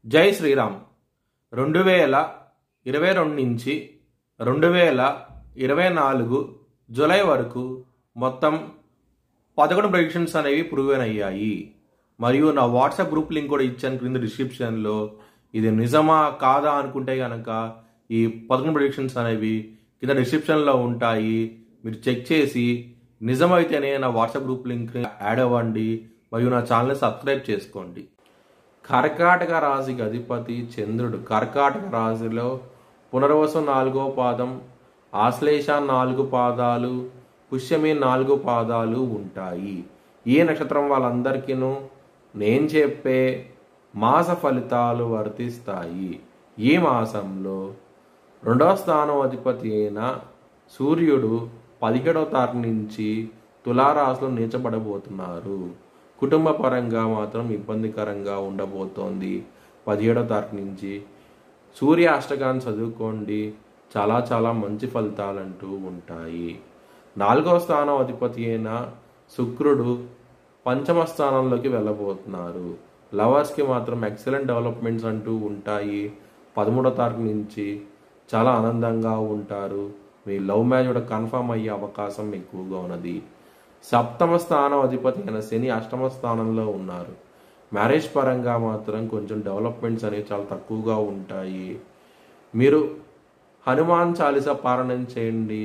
జై శ్రీరామ్. 2022 నుంచి 2024 జూలై వరకు మొత్తం 11 ప్రెడిక్షన్స్ అనేవి ప్రూవెన్ అయ్యాయి. మరియు నా వాట్సాప్ గ్రూప్ లింక్ కూడా ఇచ్చాను క్రింద డిస్క్రిప్షన్లో. ఇది నిజమా కాదా అనుకుంటే కనుక ఈ 11 ప్రెడిక్షన్స్ అనేవి కింద డిస్క్రిప్షన్లో ఉంటాయి. మీరు చెక్ చేసి నిజమైతేనే నా వాట్సాప్ గ్రూప్ లింక్ యాడ్ అవ్వండి మరియు నా ఛానల్ని సబ్స్క్రైబ్ చేసుకోండి. కర్కాటక రాశికి అధిపతి చంద్రుడు. కర్కాటక రాశిలో పునర్వసు 4వ పాదం, ఆశ్లేష 4 పాదాలు, పుష్యమి 4 పాదాలు ఉంటాయి. ఈ నక్షత్రం వాళ్ళందరికీ నేను చెప్పే మాస ఫలితాలు వర్తిస్తాయి. ఈ మాసంలో 2వ స్థానం అధిపతి అయిన సూర్యుడు 17వ తారీఖు నుంచి తులారాశిలో నీచబడబోతున్నారు. కుటుంబ పరంగా మాత్రం ఇబ్బందికరంగా ఉండబోతోంది. 17వ తారీఖు నుంచి సూర్య అష్టకాన్ని చదువుకోండి, చాలా చాలా మంచి ఫలితాలంటూ ఉంటాయి. 4వ స్థానం అధిపతి అయిన శుక్రుడు 5వ స్థానంలోకి వెళ్ళబోతున్నారు. లవర్స్కి మాత్రం ఎక్సలెంట్ డెవలప్మెంట్స్ అంటూ ఉంటాయి. 13వ తారీఖు నుంచి చాలా ఆనందంగా ఉంటారు. మీ లవ్ మ్యారేజ్ కూడా కన్ఫర్మ్ అయ్యే అవకాశం ఎక్కువగా ఉన్నది. 7వ స్థానం అధిపతి అయిన శని 8వ స్థానంలో ఉన్నారు. మ్యారేజ్ పరంగా మాత్రం కొంచెం డెవలప్మెంట్స్ అనేవి చాలా తక్కువగా ఉంటాయి. మీరు హనుమాన్ చాలీసా పారాయణం చేయండి,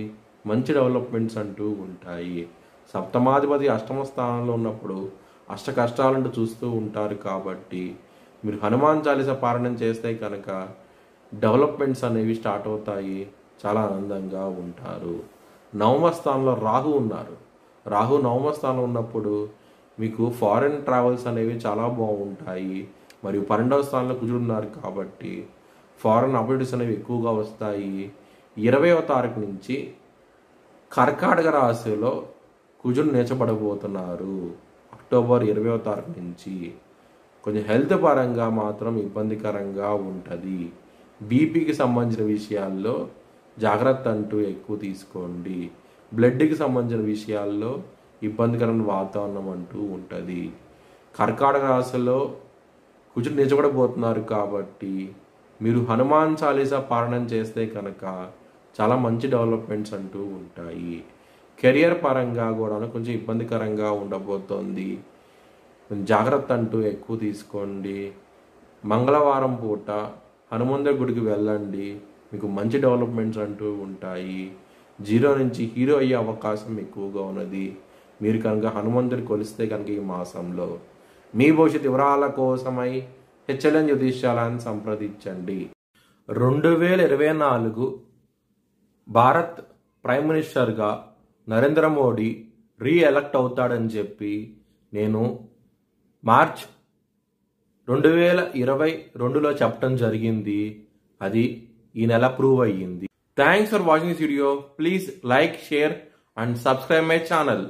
మంచి డెవలప్మెంట్స్ అంటూ ఉంటాయి. సప్తమాధిపతి 8వ స్థానంలో ఉన్నప్పుడు అష్ట కష్టాలంటూ చూస్తూ ఉంటారు. కాబట్టి మీరు హనుమాన్ చాలీసా పారాయణం చేస్తే కనుక డెవలప్మెంట్స్ అనేవి స్టార్ట్ అవుతాయి. చాలా ఆనందంగా ఉంటారు. 9వ స్థానంలో రాహు ఉన్నారు. రాహు 9వ స్థానంలో ఉన్నప్పుడు మీకు ఫారెన్ ట్రావెల్స్ అనేవి చాలా బాగుంటాయి. మరియు 12వ స్థానంలో కుజుడు ఉన్నారు కాబట్టి ఫారెన్ ఆపర్చునిటీస్ అనేవి ఎక్కువగా వస్తాయి. 20వ తారీఖు నుంచి కర్కాటక రాశిలో కుజుడు నీచబడబోతున్నారు. అక్టోబర్ 20వ తారీఖు నుంచి కొంచెం హెల్త్ పరంగా మాత్రం ఇబ్బందికరంగా ఉంటుంది. బీపీకి సంబంధించిన విషయాల్లో జాగ్రత్త అంటూ ఎక్కువ తీసుకోండి. బ్లడ్కి సంబంధించిన విషయాల్లో ఇబ్బందికరమైన వాతావరణం అంటూ ఉంటుంది. కర్కాటక రాశిలో కుజుడు నిజబడబోతున్నారు కాబట్టి మీరు హనుమాన్ చాలీసా పారాయణం చేస్తే కనుక చాలా మంచి డెవలప్మెంట్స్ అంటూ ఉంటాయి. కెరియర్ పరంగా కూడా కొంచెం ఇబ్బందికరంగా ఉండబోతోంది. జాగ్రత్త అంటూ ఎక్కువ తీసుకోండి. మంగళవారం పూట హనుమంతుడి గుడికి వెళ్ళండి, మీకు మంచి డెవలప్మెంట్స్ అంటూ ఉంటాయి. 0 నుంచి హీరో అయ్యే అవకాశం ఎక్కువగా ఉన్నది. మీరు కనుక హనుమంతుడి కొలిస్తే కనుక ఈ మాసంలో మీ భవిష్యత్ వివరాల కోసమై హెచ్ఎల్ఎన్ జ్యోతిష్యాలను సంప్రదించండి. 2024 భారత్ ప్రైమ్ మినిస్టర్గా నరేంద్ర మోడీ రీఎలక్ట్ అవుతాడని చెప్పి నేను మార్చ్ 2022లో చెప్పడం జరిగింది. అది ఈ నెల ప్రూవ్ అయ్యింది. Thanks for watching this video. Please like, share and subscribe my channel.